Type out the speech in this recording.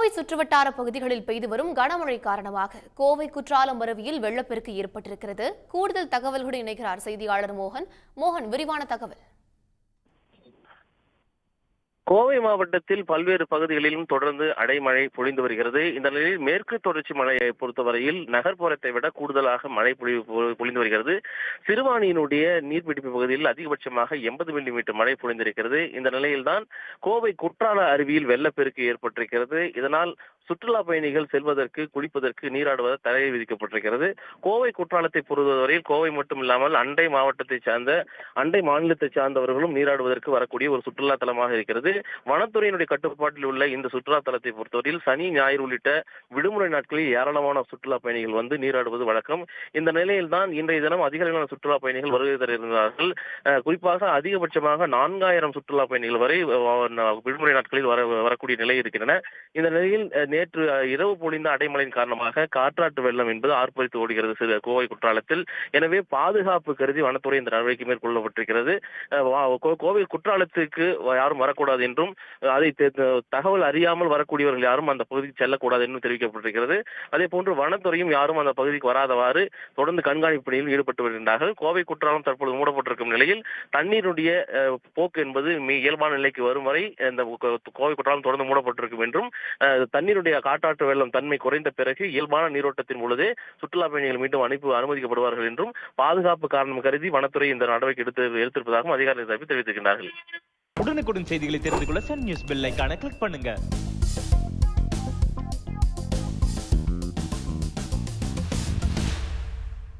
கோவை சுற்றுவட்டார பகுதிகளில் பெய்து வரும் கனமழை காரணமாக கோவை குற்றாலம் அருவியில் வெள்ளப்பெருக்கு ஏற்பட்டிருக்கிறது. கூடுதல் தகவல்களுடன் இணைகிறார் செய்தியாளர் மோகன். விரிவான தகவல். கோவை மாவட்டத்தில் பல்வேறு பகுதிகளிலும் தொடர்ந்து அடைமழை பொழிந்து வருகிறது. இந்த நிலையில் மேற்கு தொடர்ச்சி மழையை பொறுத்தவரையில் நகர்ப்புறத்தை விட கூடுதலாக மழை பொழிந்து வருகிறது. சிறுவாணியினுடைய நீர்பிடிப்பு பகுதியில் அதிகபட்சமாக 80 மில்லிமீட்டர் மழை பொழிந்திருக்கிறது. இந்த நிலையில்தான் கோவை குற்றால அருவியில் வெள்ளப்பெருக்கு ஏற்பட்டிருக்கிறது. இதனால் சுற்றுலா பயணிகள் செல்வதற்கு, குளிப்பதற்கு, நீராடுவதற்கு தடை விதிக்கப்பட்டிருக்கிறது. கோவை குற்றாலத்தை பொறுத்தவரையில் கோவை மட்டும் இல்லாமல் அண்டை மாநிலத்தை சார்ந்தவர்களும் நீராடுவதற்கு வரக்கூடிய ஒரு சுற்றுலா தலமாக இருக்கிறது. வனத்துறையினுடைய கட்டுப்பாட்டில் உள்ள இந்த சுற்றுலா தலத்தை பொறுத்தவரையில் சனி, ஞாயிறு உள்ளிட்ட விடுமுறை நாட்களில் ஏராளமான சுற்றுலா பயணிகள் வந்து நீராடுவது வழக்கம். இந்த நிலையில் தான் இன்றைய தினம் அதிக அளவிலான சுற்றுலா பயணிகள் வருகை தர இருந்தார்கள். குறிப்பாக அதிகபட்சமாக 4000 சுற்றுலா பயணிகள் வரை விடுமுறை நாட்களில் வரக்கூடிய நிலை இருக்கின்றன. இந்த நிலையில் நேற்று இரவு பொழிந்த அடைமழையின் காரணமாக காற்றாற்று வெள்ளம் என்பது ஆர்ப்பரித்து ஓடுகிறது கோவை குற்றாலத்தில். எனவே பாதுகாப்பு கருதி வனத்துறை இந்த நடவடிக்கை மேற்கொள்ளப்பட்டிருக்கிறது. கோவை குற்றாலத்துக்கு யாரும் வரக்கூடாது என்றும், அதை தகவல் அறியாமல் வரக்கூடியவர்கள் யாரும் அந்த பகுதிக்கு செல்லக்கூடாது என்றும் தெரிவிக்கப்பட்டிருக்கிறது. அதே போன்று வனத்துறையும் யாரும் அந்த பகுதிக்கு வராதவாறு தொடர்ந்து கண்காணிப்பு பணியில் ஈடுபட்டு வருகின்றார்கள். கோவை குற்றாலம் தற்போது மூடப்பட்டிருக்கும் நிலையில் தண்ணீருடைய போக்கு என்பது இயல்பான நிலைக்கு வரும் வரை இந்த கோவை குற்றாலம் தொடர்ந்து மூடப்பட்டிருக்கும் என்றும், தண்ணீருடைய காற்றாற்று வெள்ளம் தன்மை குறைந்த பிறகு இயல்பான நீரோட்டத்தின் பொழுதே சுற்றுலா பயணிகள் மீண்டும் அனுமதிக்கப்படுவார்கள் என்றும் பாதுகாப்பு காரணம் கருதி வனத்துறை இந்த நடவடிக்கை எடுத்திருப்பதாகவும் அதிகாரிகள் தெரிவித்திருக்கிறார்கள். உடனுக்குடன் செய்திகளை தெரிந்து கொள்ள சன் நியூஸ் பெல் ஐகானை கிளிக் பண்ணுங்க.